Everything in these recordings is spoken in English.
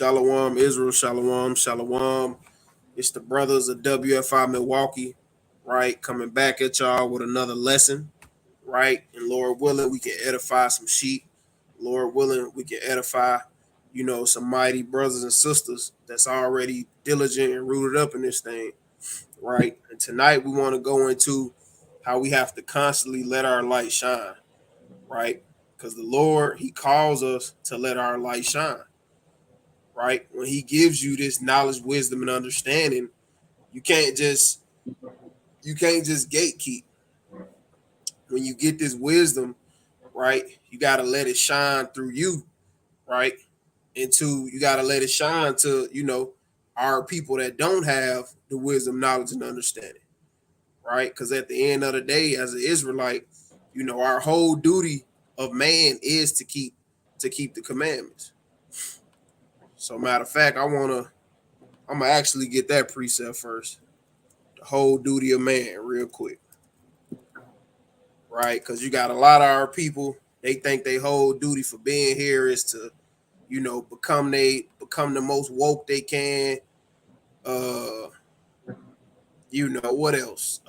Shalom, Israel, Shalom, Shalom. It's the brothers of WFI Milwaukee, right? Coming back at y'all with another lesson, right? And Lord willing, we can edify some sheep. Lord willing, we can edify, some mighty brothers and sisters that's already diligent and rooted up in this thing, right? And tonight we want to go into how we have to constantly let our light shine, right? Because the Lord, He calls us to let our light shine, right? When He gives you this knowledge, wisdom, and understanding, you can't just gatekeep. When you get this wisdom, right, you gotta let it shine through you, right? You gotta let it shine to, our people that don't have the wisdom, knowledge, and understanding, right? Because at the end of the day, as an Israelite, our whole duty of man is to keep the commandments. So matter of fact, I'm gonna actually get that precept first. The whole duty of man, real quick. Right? Because you got a lot of our people, they think their whole duty for being here is to, become the most woke they can. What else?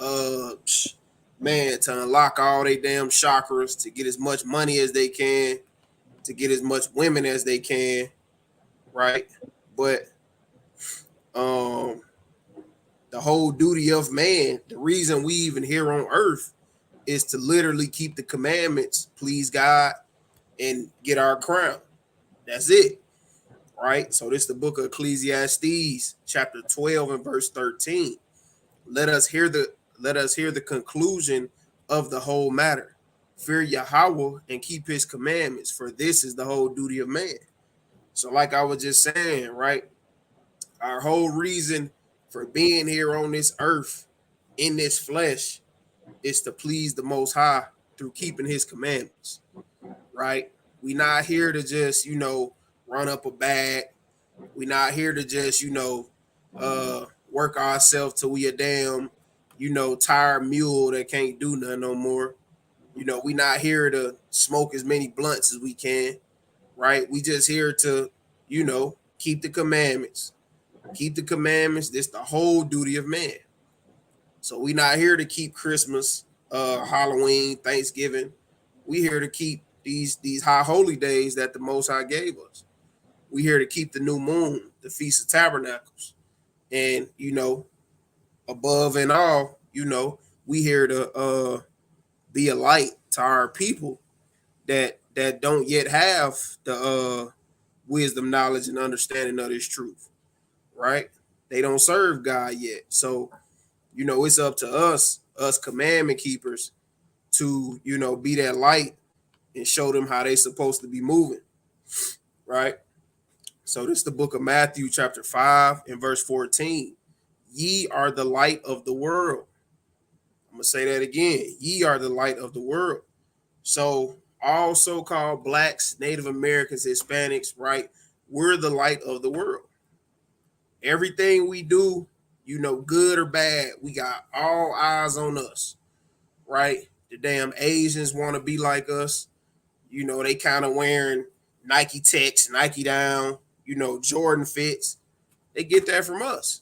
Man, to unlock all they damn chakras, to get as much money as they can, to get as much women as they can, right? But the whole duty of man, the reason we even here on earth is to literally keep the commandments, please God, and get our crown. That's it. Right? So this is the book of Ecclesiastes, chapter 12 and verse 13. Let us hear the conclusion of the whole matter. Fear Yahweh and keep his commandments, for this is the whole duty of man. So, like I was just saying, right? Our whole reason for being here on this earth in this flesh is to please the Most High through keeping his commandments, right? We not here to just, run up a bag. We not here to just, work ourselves till we a damn, tired mule that can't do nothing no more. We not here to smoke as many blunts as we can, right? We just here to, keep the commandments. Keep the commandments. This the whole duty of man. So we not here to keep Christmas, Halloween, Thanksgiving. We here to keep these high holy days that the Most High gave us. We here to keep the new moon, the Feast of Tabernacles, and above and all, we here to be a light to our people that don't yet have the wisdom, knowledge, and understanding of this truth, right? They don't serve God yet, so it's up to us commandment keepers to, be that light and show them how they supposed to be moving, right? So this is the book of Matthew, chapter 5 and verse 14. Ye are the light of the world. I'm going to say that again. Ye are the light of the world. So all so-called blacks, Native Americans, Hispanics, right? We're the light of the world. Everything we do, good or bad, we got all eyes on us, right? The damn Asians want to be like us. They kind of wearing Nike Techs, Nike Down, Jordan fits. They get that from us.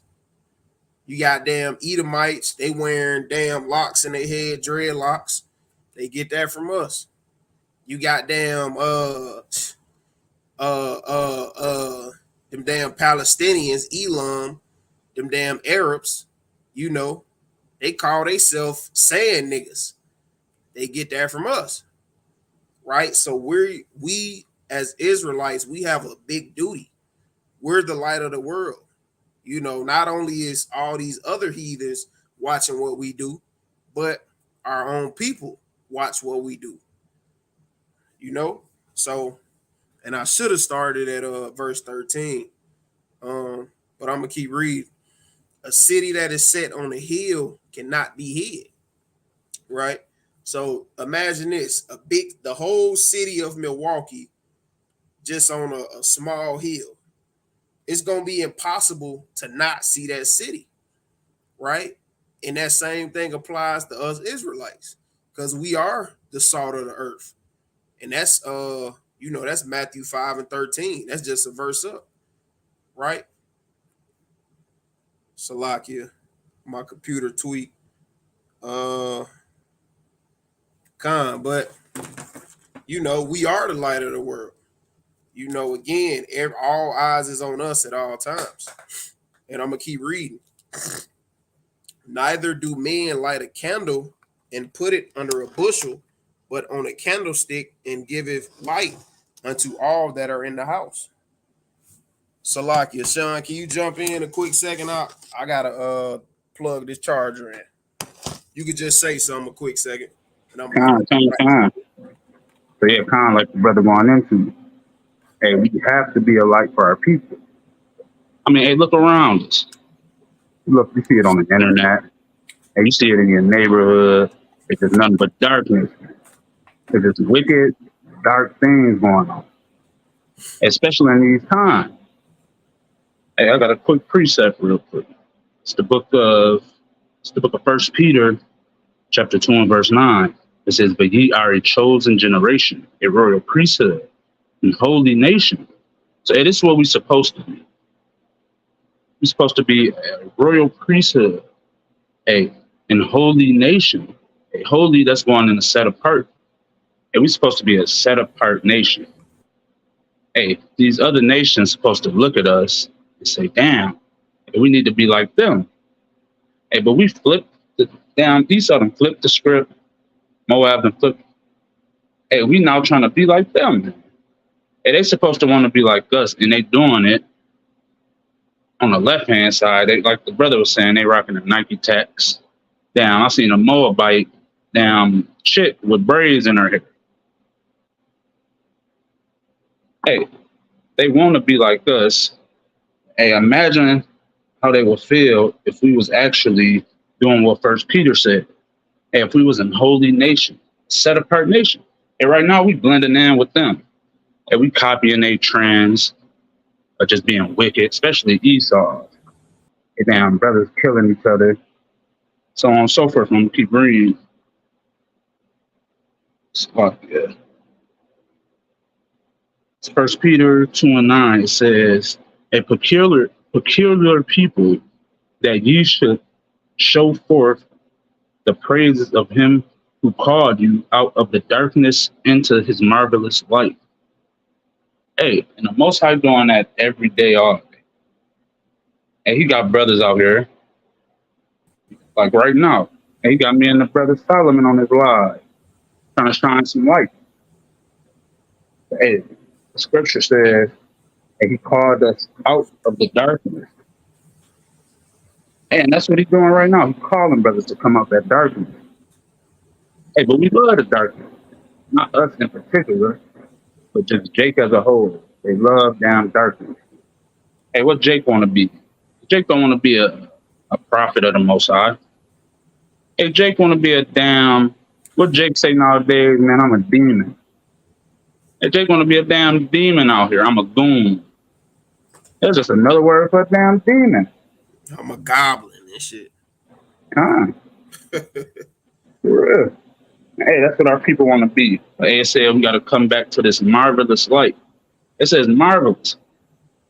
You got damn Edomites, they wearing damn locks in their head, dreadlocks. They get that from us. You got damn them damn Palestinians, Elam, them damn Arabs, they call themselves sand niggas. They get that from us. Right? So we as Israelites, we have a big duty. We're the light of the world. Not only is all these other heathens watching what we do, but our own people watch what we do. So, and I should have started at verse 13. But I'm gonna keep reading. A city that is set on a hill cannot be hid. Right? So imagine this: the whole city of Milwaukee just on a small hill. It's gonna be impossible to not see that city, right? And that same thing applies to us Israelites, because we are the salt of the earth. And that's that's Matthew 5 and 13. That's just a verse up. right? Salakia, my computer tweak. Uh, but we are the light of the world. Again, all eyes is on us at all times. And I'm gonna keep reading. Neither do men light a candle and put it under a bushel, but on a candlestick, and giveth light unto all that are in the house. Salakia, Sean, can you jump in a quick second? I gotta plug this charger in. You could just say something a quick second, and I'm Kind, kind, right. kind. So yeah, kind of like the brother going into. Hey, we have to be a light for our people. I mean, hey, look around us. Look, you see it on the internet, and you see it in your neighborhood. It's just nothing but darkness. It's just wicked, dark things going on, especially in these times. Hey, I got a quick precept real quick. It's the book of First Peter, chapter 2 and verse 9. It says, "But ye are a chosen generation, a royal priesthood, and holy nation." So hey, this is what we're supposed to be. We're supposed to be a royal priesthood, a and holy nation, a holy that's going in a set apart. And we're supposed to be a set apart nation. Hey, these other nations supposed to look at us and say, "Damn, we need to be like them." Hey, but we flipped the down. Esau done flipped the script. Moab done flipped. Hey, we now trying to be like them. Hey, they supposed to want to be like us, and they doing it on the left hand side. They, like the brother was saying, they rocking the Nike Techs. Down, I seen a Moabite down chick with braids in her hair. Hey, they want to be like us. Hey, imagine how they would feel if we was actually doing what First Peter said. Hey, if we was in holy nation, set apart nation. And right now we blending in with them. And we copying their trends of just being wicked, especially Esau. And damn brothers killing each other. So on and so forth. I'm gonna keep reading. Yeah. It's First Peter 2 and 9. It says, "A peculiar people, that ye should show forth the praises of him who called you out of the darkness into his marvelous light." Hey, and the Most High doing that every day, all day. And he got brothers out here, like right now. And he got me and the brother Solomon on his live, trying to shine some light. Hey, the scripture says, and he called us out of the darkness. And that's what he's doing right now. He's calling brothers to come out that darkness. Hey, but we love the darkness. Not us in particular, but just Jake as a whole. They love damn darkness. Hey, what Jake want to be? Jake don't want to be a prophet of the Most High. Hey, Jake want to be a damn, what Jake say nowadays, man, I'm a demon. Hey, Jake want to be a damn demon out here. I'm a goon. That's just another word for a damn demon. I'm a goblin and shit. Huh. For real. Hey, that's what our people want to be. Like it said, we got to come back to this marvelous light. It says marvelous.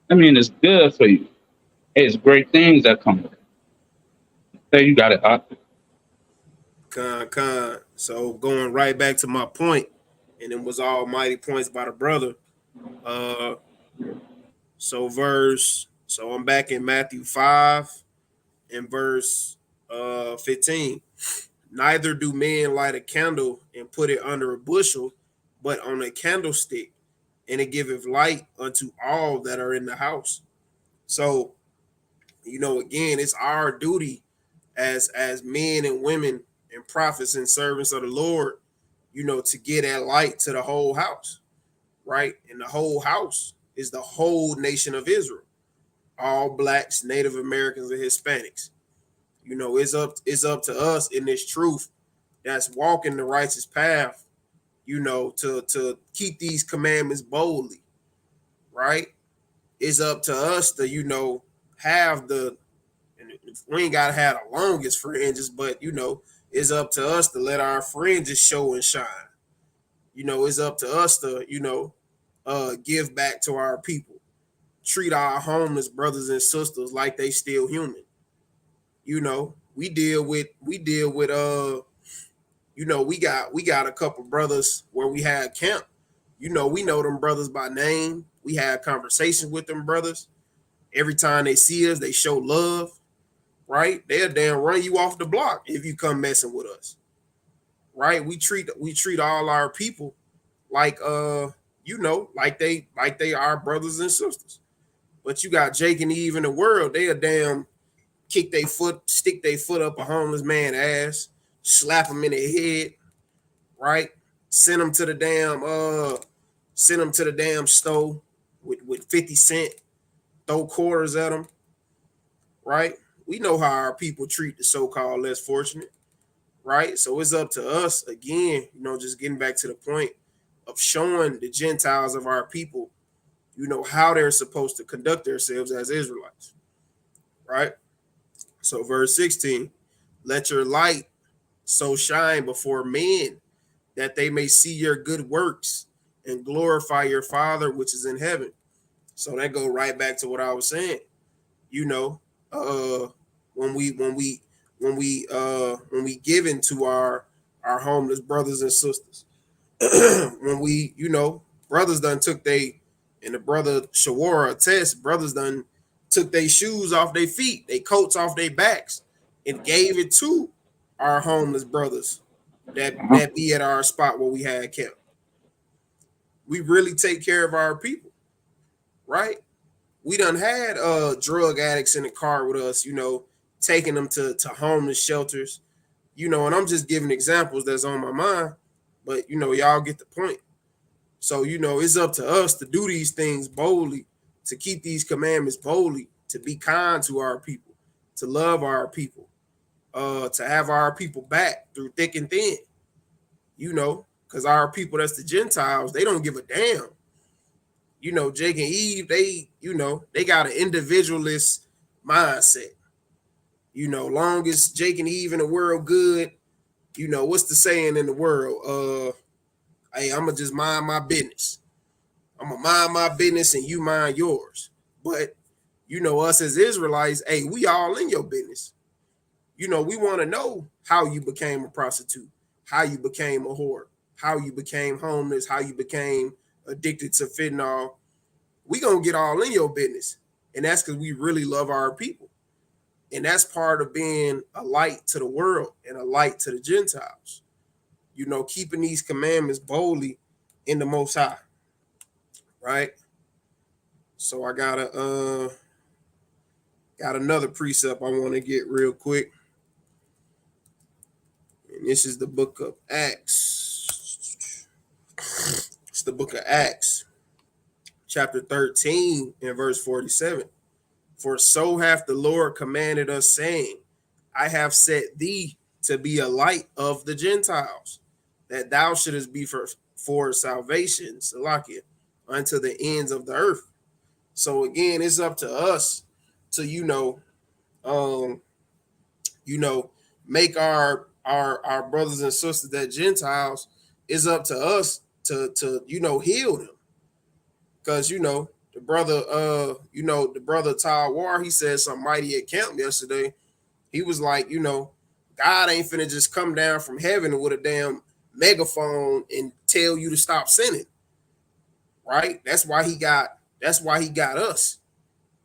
I mean, it's good for you. Hey, it's great things that come with it. Hey, you got it. Con. So going right back to my point, and it was all mighty points by the brother. So I'm back in Matthew 5 and verse 15. Neither do men light a candle and put it under a bushel, but on a candlestick, and it giveth light unto all that are in the house. So, again, it's our duty as men and women and prophets and servants of the Lord, to get that light to the whole house, right? And the whole house is the whole nation of Israel, all blacks, Native Americans, and Hispanics. It's up to us in this truth that's walking the righteous path, to keep these commandments boldly, right? It's up to us to, have the, and we ain't gotta have the longest fringes, but it's up to us to let our fringes show and shine. It's up to us to, give back to our people. treat our homeless brothers and sisters like they still human. You know, we got a couple brothers where we had camp. You know, we know them brothers by name. We had conversations with them brothers. Every time they see us, they show love, right? They'll damn run you off the block if you come messing with us. Right? We treat all our people like like they are brothers and sisters. But you got Jake and Eve in the world, they'll damn stick their foot up a homeless man ass, slap him in the head, right? Send him to the damn stove with 50 cent, throw quarters at him, right? We know how our people treat the so-called less fortunate, right? So it's up to us again, just getting back to the point of showing the Gentiles of our people, how they're supposed to conduct themselves as Israelites, right? So verse 16, let your light so shine before men that they may see your good works and glorify your Father which is in heaven. So that go right back to what I was saying. When we give into our homeless brothers and sisters, when brothers done took and the brother Shawara test, brothers done took their shoes off their feet, they coats off their backs, and gave it to our homeless brothers that be at our spot where we had camp. We really take care of our people, right? We done had drug addicts in the car with us, taking them to homeless shelters, and I'm just giving examples that's on my mind, but y'all get the point. So, it's up to us to do these things boldly, to keep these commandments boldly, to be kind to our people, to love our people, to have our people back through thick and thin, because our people, that's the Gentiles, they don't give a damn. Jake and Eve, they got an individualist mindset. Long as Jake and Eve in the world good, what's the saying in the world? Hey, I'm going to just mind my business. I'm going to mind my business and you mind yours. But, us as Israelites, hey, we all in your business. We want to know how you became a prostitute, how you became a whore, how you became homeless, how you became addicted to fentanyl. We going to get all in your business. And that's because we really love our people. And that's part of being a light to the world and a light to the Gentiles. Keeping these commandments boldly in the Most High, right? So I got another precept I want to get real quick. And this is the book of Acts. It's the book of Acts, chapter 13 and verse 47. For so hath the Lord commanded us, saying, I have set thee to be a light of the Gentiles, that thou shouldest be for salvation, Salakia, unto the ends of the earth. So again, it's up to us to, make our brothers and sisters that Gentiles. It's up to us to heal them. Because, the brother Tal War, he said something mighty at camp yesterday. He was like, God ain't finna just come down from heaven with a damn megaphone and tell you to stop sinning, right? That's why he got us.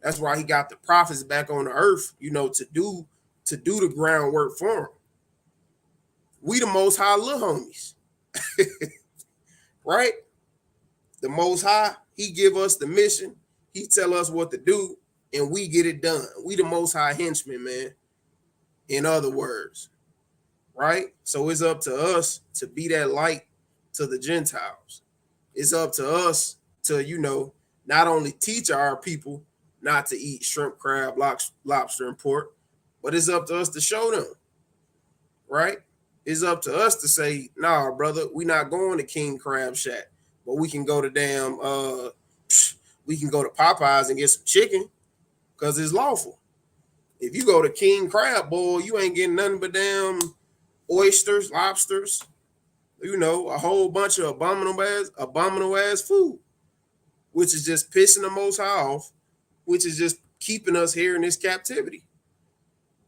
That's why he got the prophets back on the earth, to do the groundwork for him. We the Most High little homies, right? The Most High, he give us the mission, he tell us what to do, and we get it done. We the Most High henchmen, man. In other words, right? So it's up to us to be that light to the Gentiles. It's up to us to, not only teach our people not to eat shrimp, crab, lobster, and pork, but it's up to us to show them, right? It's up to us to say, nah, brother, we not going to King Crab Shack, but we can go to we can go to Popeyes and get some chicken because it's lawful. If you go to King Crab, boy, you ain't getting nothing but damn oysters, lobsters, a whole bunch of abominable ass food, which is just pissing the Most High off which is just keeping us here in this captivity,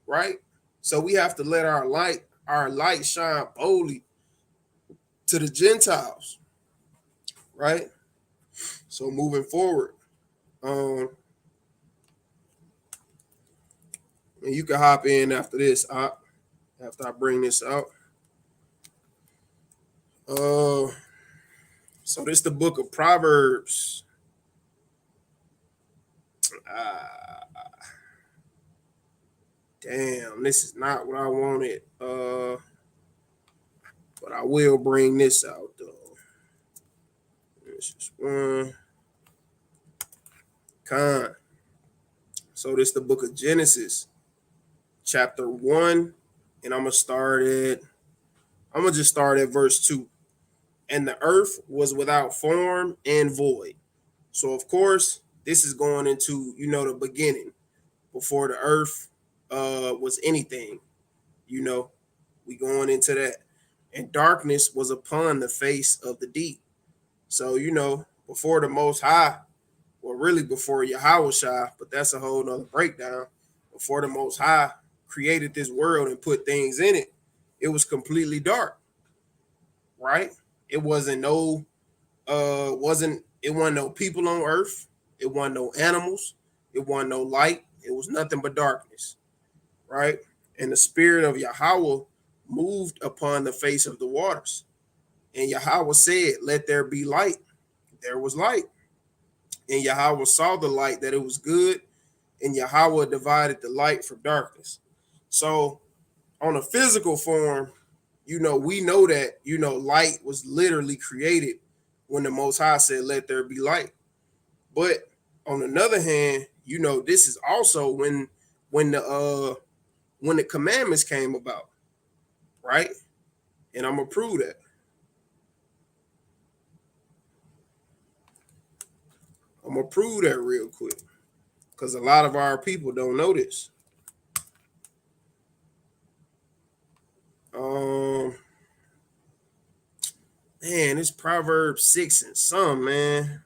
right? So we have to let our light shine boldly to the Gentiles, right? So moving forward, and you can hop in after this, after I bring this out. So this is the book of Proverbs. Damn, this is not what I wanted. But I will bring this out though. This is one. Con. So this is the book of Genesis, chapter 1, and I'm gonna just start at verse 2. And the earth was without form and void. So of course, this is going into, the beginning, before the earth was anything, we going into that. And darkness was upon the face of the deep. So, before the Most High, well, really before Yahushua, but that's a whole nother breakdown. Before the Most High created this world and put things in it, it was completely dark, right? It wasn't it wasn't no people on earth. It wasn't no animals. It wasn't no light. It was nothing but darkness, right? And the spirit of Yahweh moved upon the face of the waters. And Yahweh said, "Let there be light." There was light. And Yahweh saw the light, that it was good, and Yahweh divided the light from darkness. So on a physical form, we know that, light was literally created when the Most High said, "Let there be light." But on another hand, this is also when the commandments came about, right? And I'm gonna prove that. I'm gonna prove that real quick, because a lot of our people don't know this. Man, it's Proverbs 6 and some, man.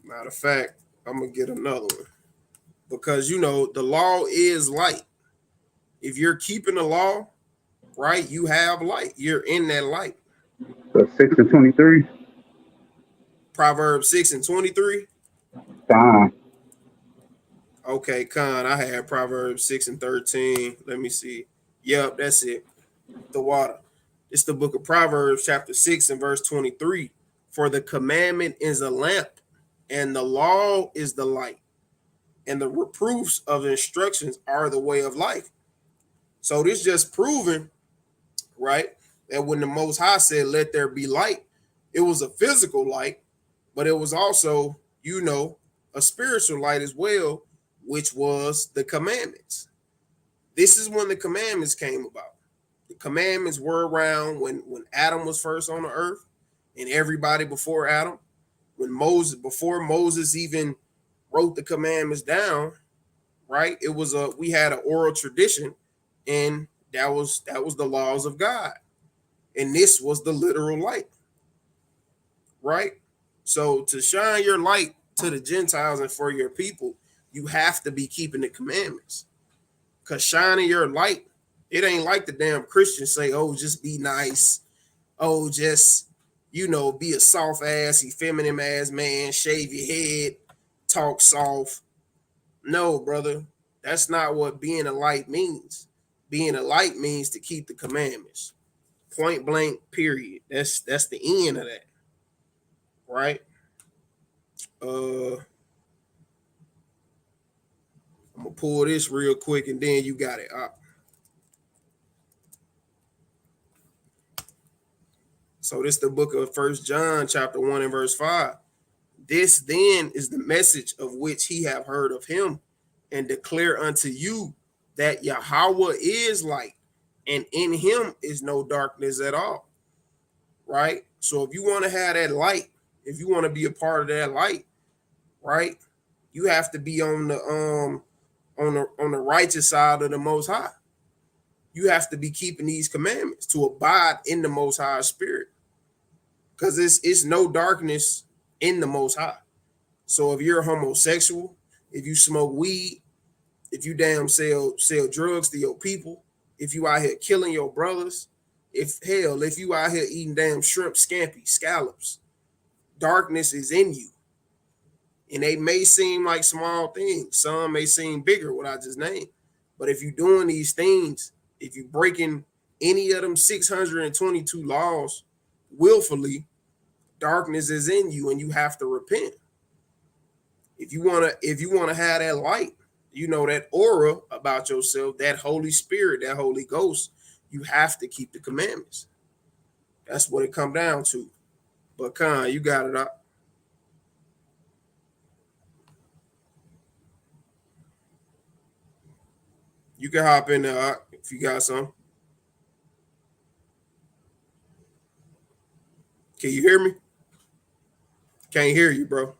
Matter of fact, I'm gonna get another one, because the law is light. If you're keeping the law, right, you have light. You're in that light. So 6 and 23. Proverbs 6 and 23. Fine. Okay, Con, I had Proverbs 6 and 13. Let me see. Yep, that's it. The water. It's the book of Proverbs, chapter 6 and verse 23. For the commandment is a lamp, and the law is the light, and the reproofs of instructions are the way of life. So this just proving, right, that when the Most High said, "Let there be light," it was a physical light, but it was also, a spiritual light as well, which was the commandments. This is when the commandments came about. The commandments were around when Adam was first on the earth, and everybody before Adam. Before Moses even wrote the commandments down, right? We had an oral tradition, and that was the laws of God, and this was the literal light, right? So to shine your light to the Gentiles and for your people, you have to be keeping the commandments. Because shining your light, it ain't like the damn Christians say, "Oh, just be nice. Oh, just, be a soft ass, effeminate ass man, shave your head, talk soft." No, brother. That's not what being a light means. Being a light means to keep the commandments. Point blank, period. That's the end of that. Right? I'm gonna pull this real quick and then you got it up. So this is the book of 1 John, chapter 1 and verse 5. This then is the message of which he have heard of him, and declare unto you that Yahweh is light, and in him is no darkness at all. Right? So if you want to have that light, if you want to be a part of that light, right, you have to be on the righteous side of the Most High. you have to be keeping these commandments to abide in the Most High Spirit, because it's no darkness in the Most High. So if you're homosexual, if you smoke weed, if you damn sell drugs to your people, if you out here killing your brothers, if you out here eating damn shrimp scampi, scallops, darkness is in you. And they may seem like small things. Some may seem bigger, what I just named. But if you're doing these things, if you're breaking any of them 622 laws willfully, darkness is in you and you have to repent. If you wanna have that light, that aura about yourself, that Holy Spirit, that Holy Ghost, you have to keep the commandments. That's what it come down to. But Khan, you got it up. You can hop in there if you got some. Can you hear me? Can't hear you, bro.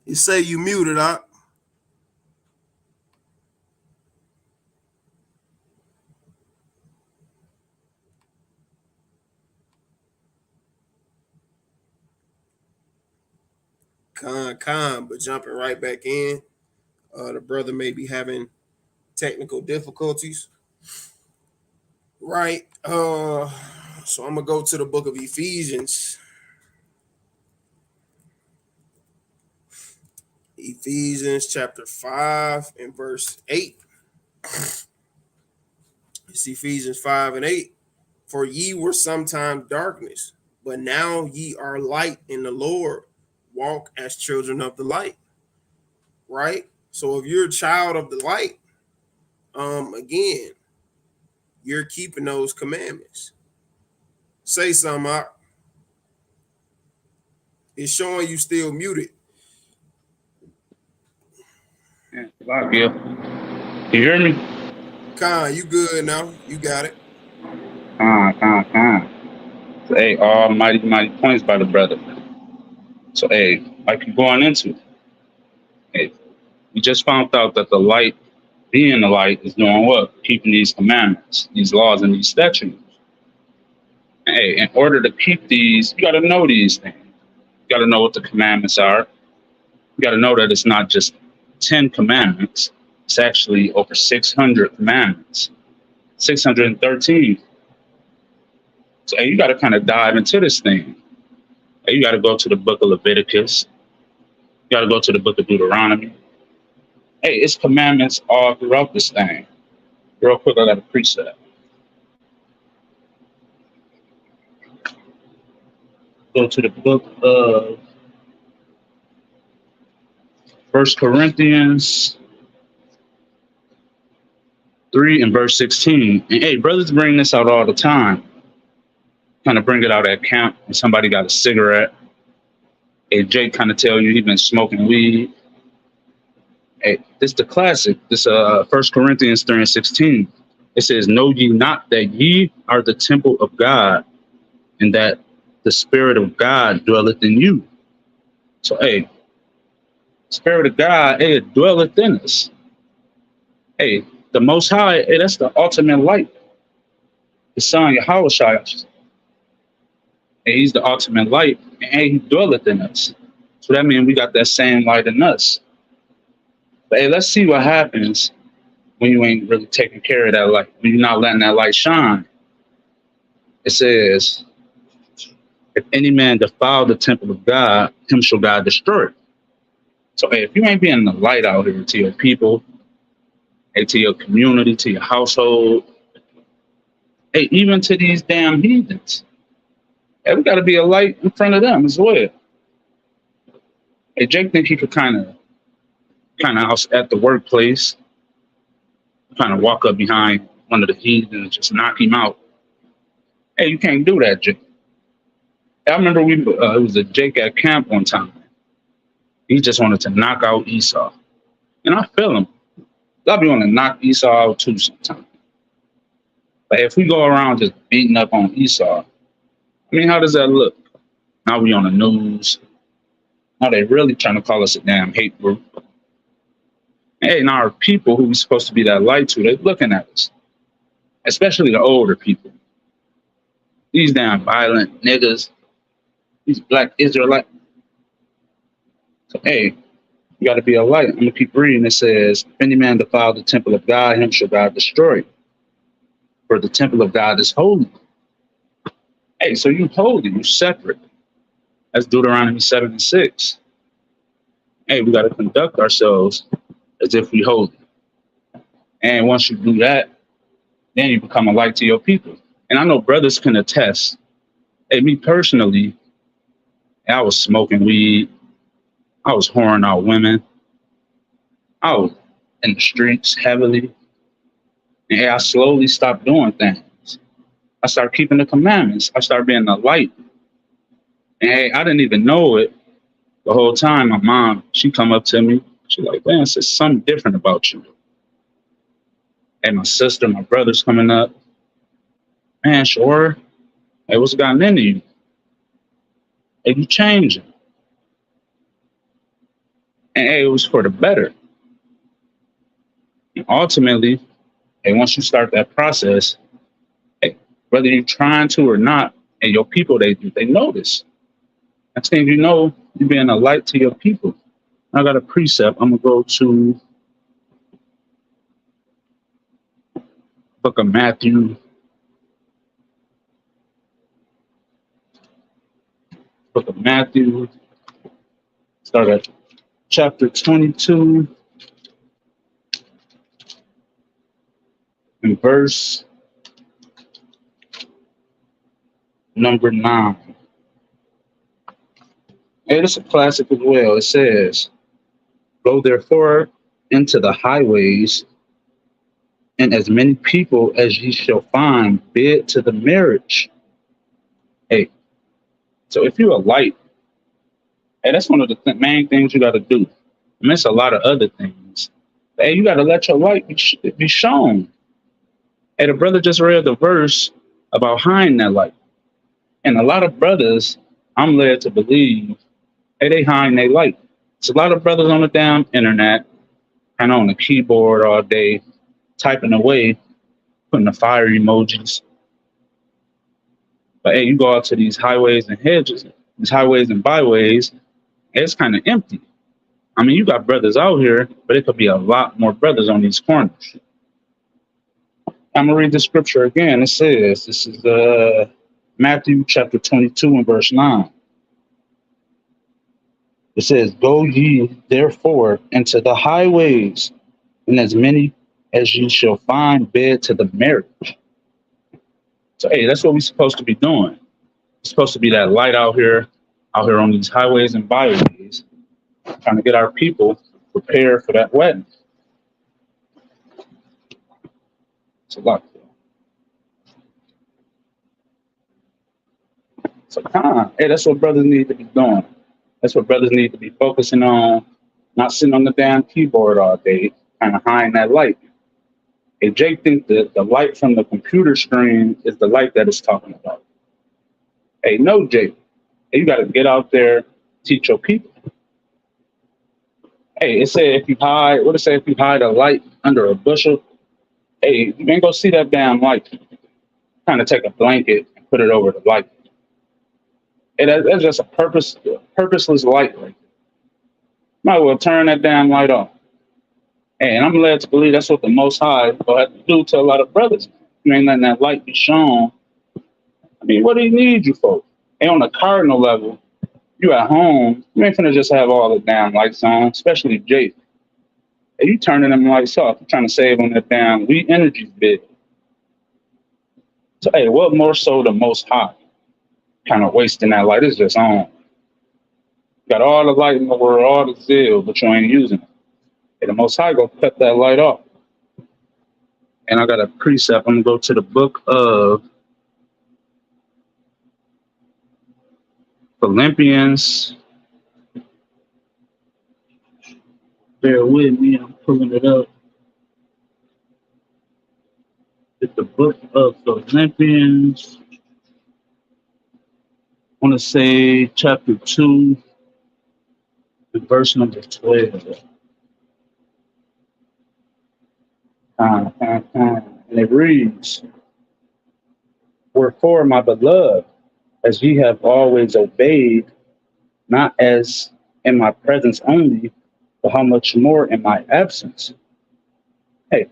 You say you muted, Doc. Con, but jumping right back in. The brother may be having technical difficulties. Right. So I'm gonna go to the book of Ephesians. Ephesians chapter 5 and verse 8. It's Ephesians 5 and 8. For ye were sometime darkness, but now ye are light in the Lord. Walk as children of the light. Right? So if you're a child of the light, again, you're keeping those commandments. Say something, Mark. It's showing you still muted. Yeah. Can you hear me? Khan, you good now? You got it. Khan. So, hey, all mighty points by the brother. So, hey, like you're going into, hey, we just found out that the light, being the light, is doing what? Keeping these commandments, these laws, and these statutes. And, hey, in order to keep these, you got to know these things. You got to know what the commandments are. You got to know that it's not just 10 commandments. It's actually over 600 commandments, 613. So hey, you got to kind of dive into this thing. Hey, you got to go to the book of Leviticus. You got to go to the book of Deuteronomy. Hey, it's commandments all throughout this thing. Real quick, I got a precept. Go to the book of 1 Corinthians 3 and verse 16. And hey, brothers bring this out all the time. Kind of bring it out at camp when somebody got a cigarette. Hey, Jake kind of tell you he been smoking weed. Hey, this is the classic. This 1 Corinthians 3 and 16. It says, know ye not that ye are the temple of God, and that the Spirit of God dwelleth in you. So, hey, Spirit of God, hey, it dwelleth in us. Hey, the Most High, hey, that's the ultimate light. The Son, Yahushua, hey, he's the ultimate light, and hey, he dwelleth in us. So that means we got that same light in us. But hey, let's see what happens when you ain't really taking care of that light, when you're not letting that light shine. It says, if any man defile the temple of God, him shall God destroy. So hey, if you ain't being the light out here to your people, hey, to your community, to your household, hey, even to these damn heathens, hey, we got to be a light in front of them as well. Hey, Jake think he could kind of out at the workplace, kind of walk up behind one of the heathens and just knock him out. Hey, you can't do that, Jake. I remember it was a Jake at camp one time. He just wanted to knock out Esau. And I feel him. I'll be wanting to knock Esau out too sometimes. But if we go around just beating up on Esau, I mean, how does that look? Now we on the news. Now they really trying to call us a damn hate group. Hey, now our people who we supposed to be that light to, they're looking at us, especially the older people. These damn violent niggas, these black Israelites. So, hey, you got to be a light. I'm gonna keep reading. It says, "If any man defile the temple of God, him shall God destroy. For the temple of God is holy." Hey, so you holy, you separate. That's Deuteronomy 7:6. Hey, we got to conduct ourselves as if we holy. And once you do that, then you become a light to your people. And I know brothers can attest. Hey, me personally, I was smoking weed. I was whoring out women. I was in the streets heavily. And I slowly stopped doing things. I started keeping the commandments. I started being a light. And hey, I didn't even know it the whole time. My mom, she come up to me. She like, man, there's something different about you. And my sister, my brother's coming up. Man, sure. Hey, what's gotten into you? Hey, you changing. And hey, it was for the better. And ultimately, hey, once you start that process, hey, whether you're trying to or not, and your people, they notice. Next thing you know, you're being a light to your people. I got a precept. I'm going to go to book of Matthew. Book of Matthew. Start at chapter 22 and verse number 9. Hey, this is a classic as well. It says, "Go therefore into the highways, and as many people as ye shall find, bid to the marriage." Hey, so if you're a light, hey, that's one of the main things you got to do. I mean, it's a lot of other things. Hey, you got to let your light be shown. Hey, the brother just read the verse about hiding that light. And a lot of brothers, I'm led to believe, hey, they hide their light. It's a lot of brothers on the damn internet, kind of on the keyboard all day, typing away, putting the fire emojis. But hey, you go out to these highways and hedges, these highways and byways, it's kind of empty. I mean, you got brothers out here, but it could be a lot more brothers on these corners. I'm going to read the scripture again. It says, this is Matthew chapter 22 and verse 9. It says, "Go ye therefore into the highways, and as many as ye shall find, bid to the marriage." So, hey, that's what we're supposed to be doing. We're supposed to be that light out here on these highways and byways, trying to get our people prepared for that wedding. It's a lot. So, hey, that's what brothers need to be doing. That's what brothers need to be focusing on, not sitting on the damn keyboard all day, kind of hiding that light. Hey, Jake thinks that the light from the computer screen is the light that it's talking about. Hey, no, Jake. Hey, you got to get out there, teach your people. Hey, it said if you hide a light under a bushel, hey, you ain't gonna see that damn light. Kind of take a blanket and put it over the light. Hey, that's just a purposeless light. Right? Might as well turn that damn light off. Hey, and I'm led to believe that's what the Most High will have to do to a lot of brothers. You ain't letting that light be shown. I mean, what do you need you for? Hey, on the cardinal level, you at home, you ain't finna just have all the damn lights on, especially Jake. Hey, you turning them lights off. You're trying to save on that damn weak energy bit. So, hey, what more so the Most High? Kind of wasting that light is just on. Got all the light in the world, all the zeal, but you ain't using it. Hey, the Most High go cut that light off. And I got a precept. I'm gonna go to the book of Philippians. Bear with me, I'm pulling it up. It's the book of Philippians. I want to say chapter 2. in verse number 12. And it reads, "Wherefore, my beloved, as ye have always obeyed, not as in my presence only, but how much more in my absence." Hey,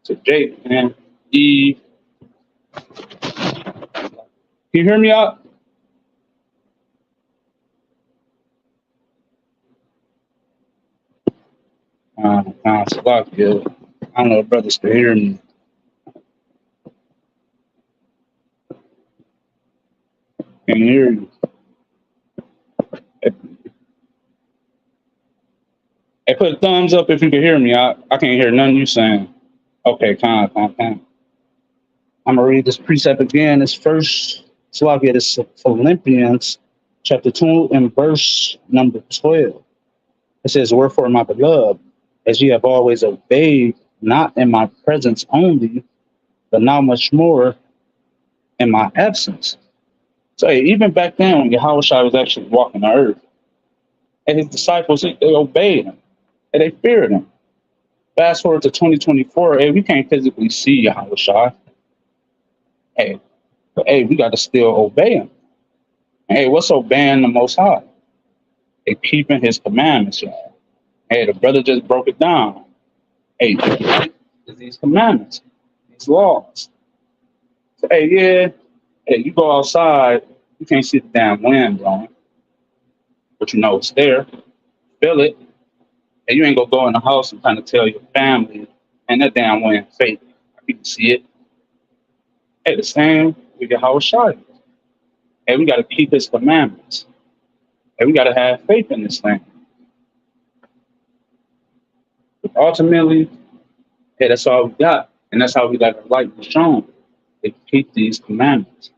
so Jake, man, Eve, can you hear me out? Slovakia. I don't know if brothers can hear me. Can you hear you? Hey, put a thumbs up if you can hear me. I can't hear nothing you saying. Okay, kind. I'm gonna read this precept again. It's first Slovakia, this Philippians chapter 2 and verse number 12. It says, "Wherefore, my beloved, as ye have always obeyed, not in my presence only, but now much more in my absence." So hey, even back then when Yahushua was actually walking the earth, and his disciples, they obeyed him and they feared him. Fast forward to 2024, hey, we can't physically see Yahushua. Hey, but hey, we got to still obey him. Hey, what's obeying the Most High? Hey, keeping his commandments, y'all. Hey, the brother just broke it down. Hey, right, is these commandments, these laws. So, hey, yeah, hey, you go outside, you can't see the damn wind blowing, but you know it's there. Feel it. And you ain't gonna go in the house and kind of tell your family, and that damn wind fake. I can see it. Hey, the same with your house shot. Hey, we got to keep his commandments. Hey, we got to have faith in this thing. But ultimately, hey, that's all we got. And that's how we got the light shown. To keep these commandments.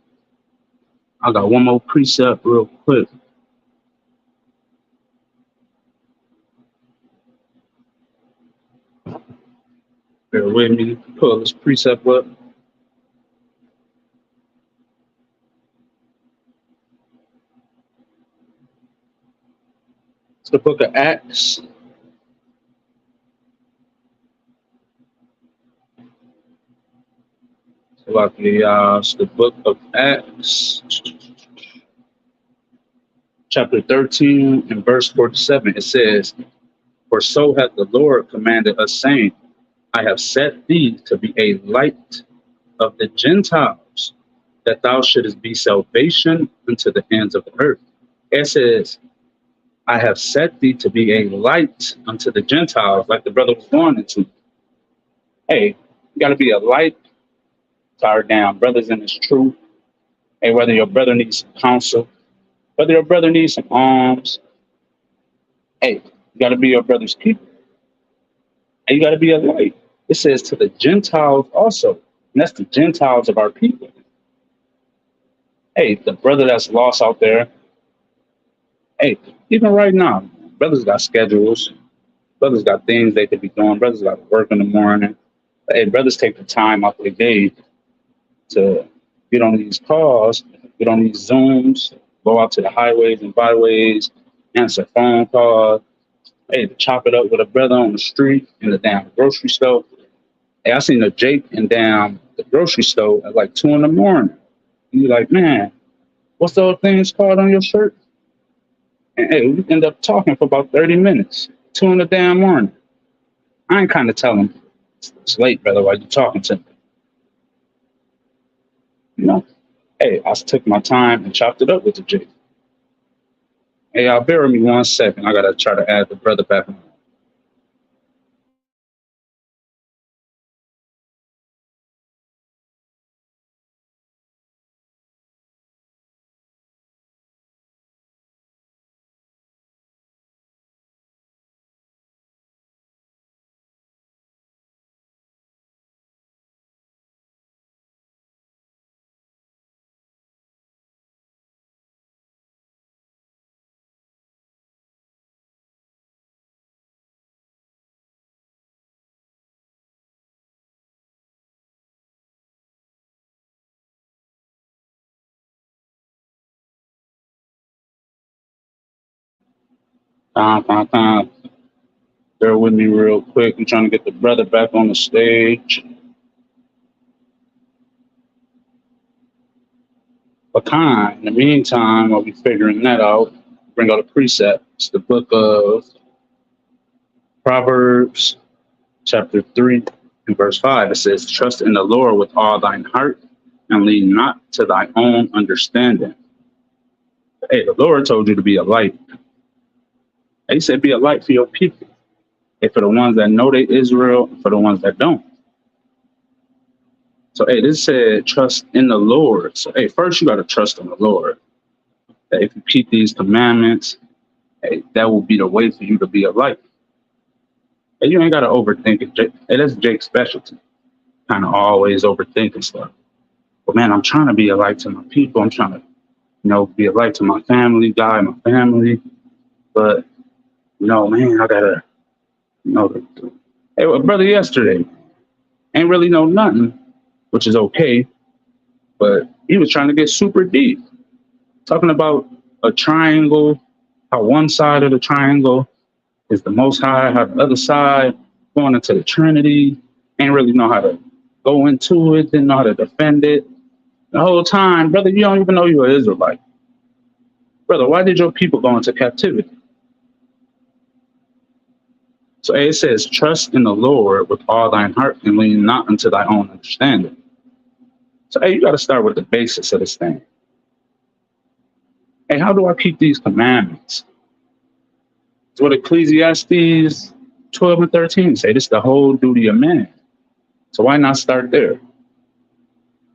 I got one more precept real quick. Bear with me. Pull this precept up. It's the book of Acts. It's the book of Acts, chapter 13 and verse 47. It says, "For so hath the Lord commanded us, saying, I have set thee to be a light of the Gentiles, that thou shouldest be salvation unto the ends of the earth." It says, "I have set thee to be a light unto the Gentiles," like the brother was going into. Hey, you got to be a light to our damn brothers in this truth. Hey, whether your brother needs some counsel, whether your brother needs some alms, hey, you got to be your brother's keeper. And you got to be a light. It says to the Gentiles also. And that's the Gentiles of our people. Hey, the brother that's lost out there, hey, even right now, brothers got schedules, brothers got things they could be doing, brothers got to work in the morning. Hey, brothers take the time out their day to get on these calls, get on these Zooms, go out to the highways and byways, answer phone calls, hey, to chop it up with a brother on the street in the damn grocery store. Hey, I seen a Jake in damn the grocery store at like 2 in the morning. And you're like, man, what's those things called on your shirt? And hey, we end up talking for about 30 minutes, 2 in the damn morning. I ain't kind of tell him, it's late, brother, why you talking to me? You know, hey, I took my time and chopped it up with the Jake. Hey, y'all bear with me 1 second. I got to try to add the brother back on. Time. Bear with me real quick. I'm trying to get the brother back on the stage. But in the meantime, while we figuring that out, bring out a precept. It's the book of Proverbs, chapter 3 and verse 5. It says, trust in the Lord with all thine heart and lean not to thy own understanding. Hey, the Lord told you to be a light. He said, be a light for your people. Hey, for the ones that know they Israel, for the ones that don't. So, hey, this said, trust in the Lord. So, hey, first you got to trust in the Lord. That if you keep these commandments, hey, that will be the way for you to be a light. Hey, you ain't got to overthink it. Hey, that's Jake's specialty. Kind of always overthinking stuff. But man, I'm trying to be a light to my people. I'm trying to, be a light to my family, guide my family. But, man, I got to, hey, well, brother yesterday ain't really know nothing, which is okay. But he was trying to get super deep, talking about a triangle, how one side of the triangle is the Most High, how the other side going into the Trinity, ain't really know how to go into it, didn't know how to defend it. The whole time, brother, you don't even know you're an Israelite. Brother, why did your people go into captivity? So it says, trust in the Lord with all thine heart and lean not unto thy own understanding. So, hey, you got to start with the basics of this thing. Hey, how do I keep these commandments? It's what Ecclesiastes 12 and 13 say. This is the whole duty of man. So why not start there?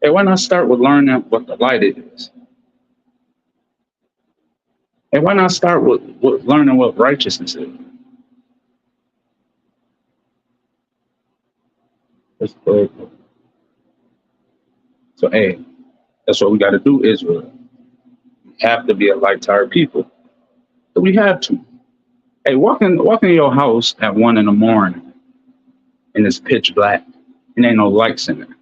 Hey, why not start with learning what the light is? Hey, why not start with learning what righteousness is? So, hey, that's what we got to do, Israel. We have to be a light to our people. So we have to. Hey, walk in your house at 1 a.m. and it's pitch black and ain't no lights in there.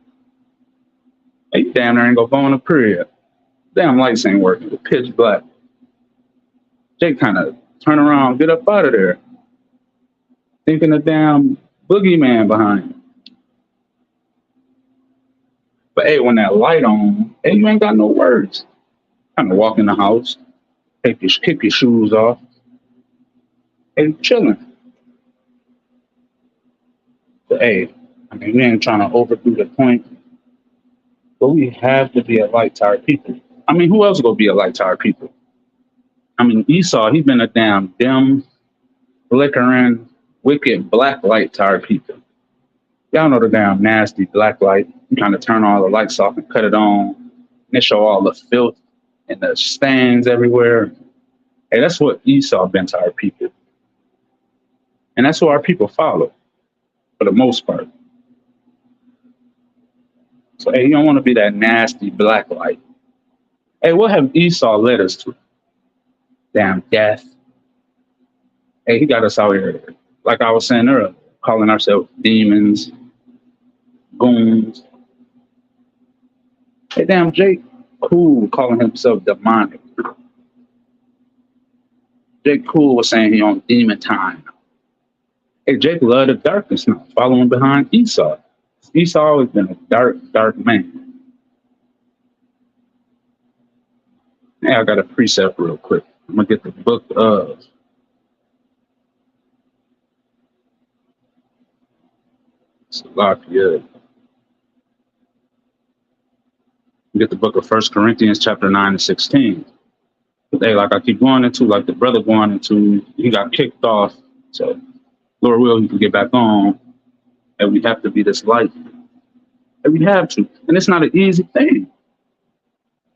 Hey, you damn near ain't gonna go in the period. Damn lights ain't working. It's pitch black. Jake kind of turn around, get up out of there. Thinking the damn boogeyman behind you. But hey, when that light on, hey, you ain't got no words. Kind of walk in the house, kick your shoes off, and chilling. But hey, we ain't trying to overdo the point, but we have to be a light to our people. Who else gonna be a light to our people? Esau, he been a damn dim, flickering, wicked black light to our people. Y'all know the damn nasty black light. You kind of turn all the lights off and cut it on, and they show all the filth and the stains everywhere. Hey, that's what Esau been to our people. And that's what our people follow, for the most part. So, hey, you don't want to be that nasty black light. Hey, what have Esau led us to? Damn death. Hey, he got us out here, like I was saying earlier, calling ourselves demons, goons. Hey, damn Jake Cool calling himself demonic. Jake Cool was saying he on demon time. Hey, Jake loved the darkness now, following behind Esau. Esau always been a dark man. Hey, I got a precept real quick. I'm gonna get the book of Salakia. Get the book of 1 Corinthians chapter 9 and 16. Hey, like I keep going into, like the brother going into, he got kicked off. So Lord will, he can get back on. And we have to be this light. And we have to. And it's not an easy thing.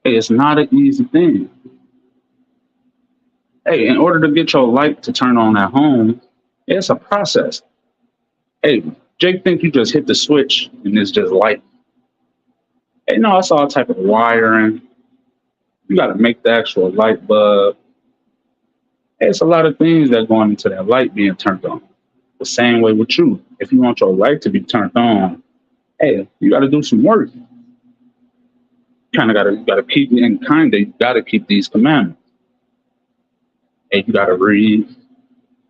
Hey, it's not an easy thing. Hey, in order to get your light to turn on at home, it's a process. Hey, Jake think you just hit the switch and it's just light. Hey, no, it's all type of wiring. You got to make the actual light bulb. Hey, it's a lot of things that go into that light being turned on. The same way with you. If you want your light to be turned on, hey, you got to do some work. You got to keep, and you got to keep these commandments. Hey, you got to read.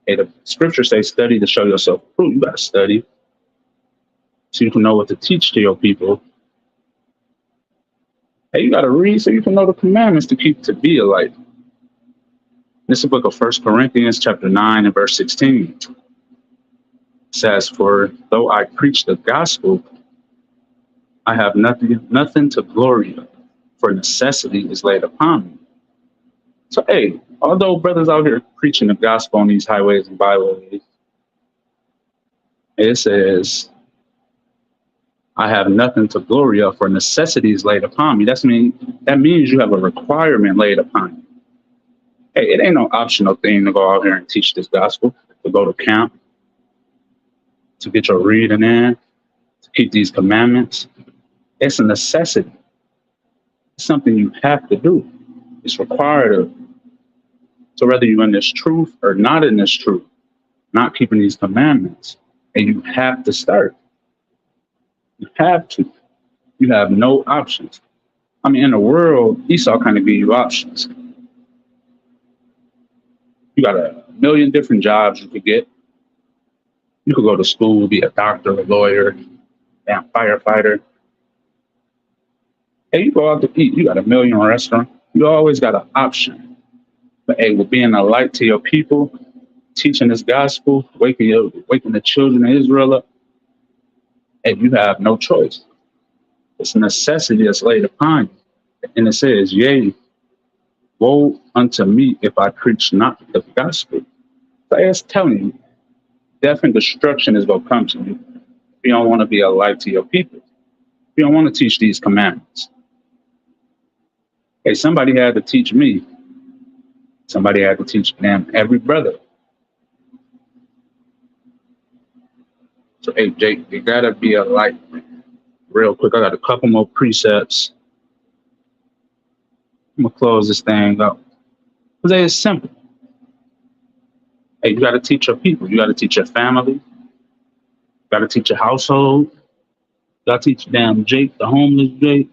Hey, the scriptures say study to show yourself approved. You got to study so you can know what to teach to your people. Hey, you got to read so you can know the commandments to keep to be a light. This is the book of 1 Corinthians chapter 9 and verse 16. It says, for though I preach the gospel, I have nothing to glory of, for necessity is laid upon me. So, hey, although brothers out here preaching the gospel on these highways and byways, it says, I have nothing to glory of, for necessity is laid upon me. That means you have a requirement laid upon you. Hey, it ain't no optional thing to go out here and teach this gospel, to go to camp, to get your reading in, to keep these commandments. It's a necessity. It's something you have to do. It's required of. So whether you're in this truth or not in this truth, not keeping these commandments, and you have to start. You have to. You have no options. I mean, in the world, Esau kind of give you options. You got a million different jobs you could get. You could go to school, be a doctor, a lawyer, a firefighter. Hey, you go out to eat. You got a million restaurants. You always got an option. But hey, with being a light to your people, teaching this gospel, waking the children of Israel up, hey, you have no choice. It's a necessity that's laid upon you. And it says, yea, woe unto me if I preach not the gospel. So it's telling you, death and destruction is going to come to you if you don't want to be a light to your people. If you don't want to teach these commandments. Hey, somebody had to teach me. Somebody had to teach them, every brother. So, hey, Jake, you got to be a light. Real quick, I got a couple more precepts. I'm going to close this thing up. Because it's simple. Hey, you got to teach your people. You got to teach your family. You got to teach your household. You got to teach damn Jake, the homeless Jake,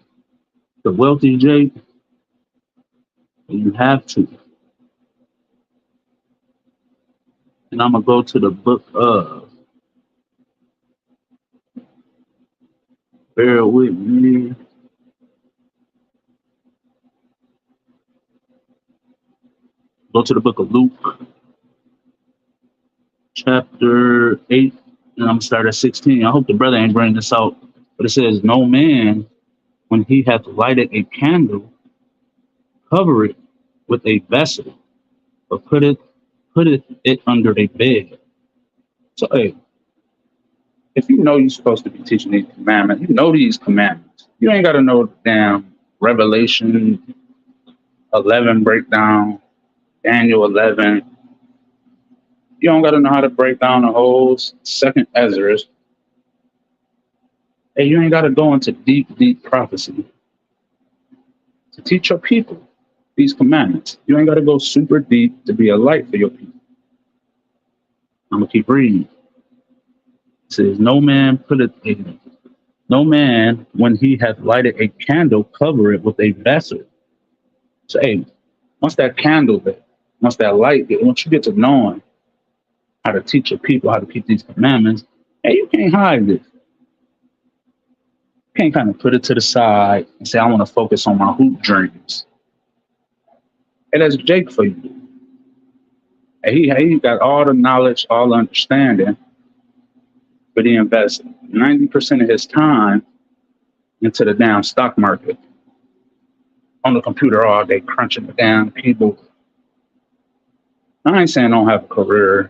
the wealthy Jake. You have to. And I'm going to go to the book of, bear with me. Go to the book of Luke, chapter 8, and I'm going to start at 16. I hope the brother ain't bringing this out. But it says, no man, when he hath lighted a candle, cover it with a vessel, or putteth it under a bed. So, hey, if you know you're supposed to be teaching these commandments, you know these commandments. You ain't got to know the damn Revelation 11 breakdown, Daniel 11. You don't got to know how to break down the whole second Ezra. Hey, you ain't got to go into deep prophecy to teach your people these commandments. You ain't got to go super deep to be a light for your people. I'm going to keep reading. It says, no man, when he hath lighted a candle, cover it with a vessel. So, hey, once that candle, once that light, once you get to knowing how to teach your people how to keep these commandments, hey, you can't hide this. You can't kind of put it to the side and say, I want to focus on my hoop dreams. Hey, that's Jake for you. Hey, he got all the knowledge, all the understanding, but he invests 90% of his time into the damn stock market. On the computer all day, crunching the damn people. I ain't saying don't have a career,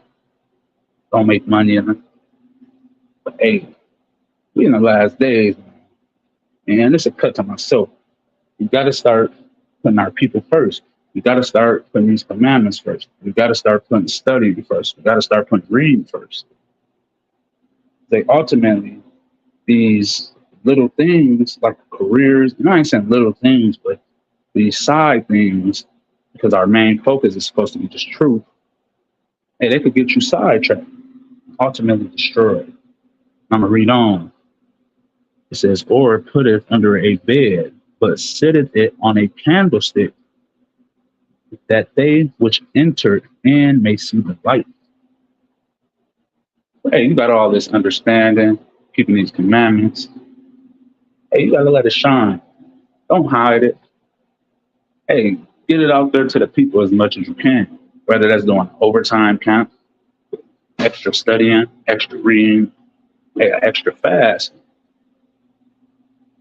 don't make money in it. But hey, we in the last days, and this is a cut to myself. You got to start putting our people first. You got to start putting these commandments first. You got to start putting study first. You got to start putting reading first. They ultimately, these little things like careers, and I ain't saying little things, but these side things, because our main focus is supposed to be just truth, and they could get you sidetracked, ultimately destroyed. I'm going to read on. It says, or put it under a bed, but sitteth it on a candlestick, that they which entered in may see the light. Hey, you got all this understanding, keeping these commandments. Hey, you gotta let it shine. Don't hide it. Hey, get it out there to the people as much as you can. Whether that's doing overtime camp, extra studying, extra reading, hey, extra fast.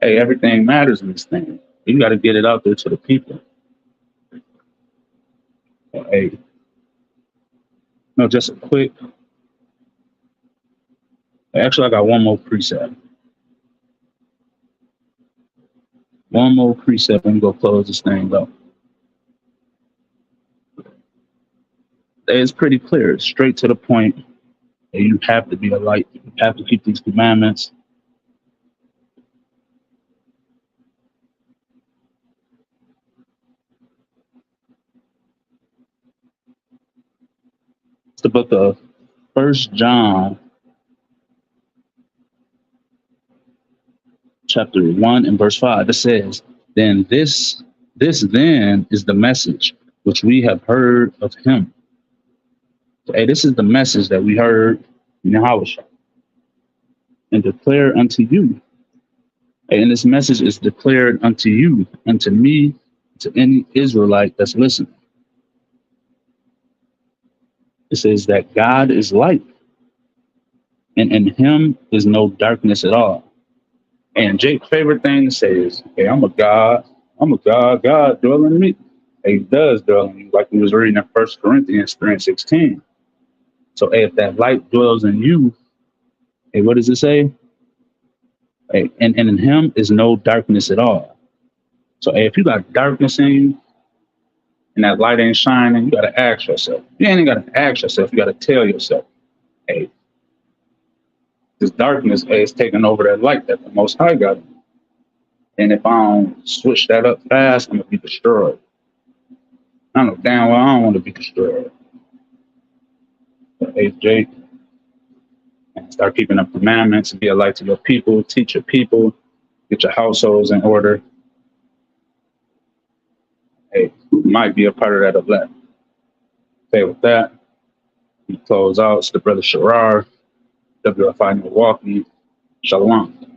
Hey, everything matters in this thing. You got to get it out there to the people. Hey, no, just a quick. Actually, I got one more precept. One more precept, and go close this thing up. It's pretty clear, straight to the point. That you have to be a light. You have to keep these commandments. It's the book of First John, chapter 1 and verse 5. It says, "Then this then is the message which we have heard of him." So, hey, this is the message that we heard in Yahweh and declare unto you. And this message is declared unto you, unto me, to any Israelite that's listening. It says that God is light, and in him is no darkness at all. And Jake's favorite thing to say is, hey, I'm a God, God dwelling in me. Hey, he does dwell in you, like we was reading in 1 Corinthians 3:16. So hey, if that light dwells in you, hey, what does it say? Hey, and in him is no darkness at all. So hey, if you got darkness in you and that light ain't shining, you gotta ask yourself. You ain't gotta ask yourself, you gotta tell yourself, hey, this darkness is taking over that light that the Most High got. And if I don't switch that up fast, I'm gonna be destroyed. I know damn well I don't want to be destroyed. Hey, Jake, and start keeping the commandments and be a light to your people, teach your people, get your households in order. Hey, you might be a part of that elect. Okay, with that, we close out. It's the brother Sharar, WFI Milwaukee. Shalom.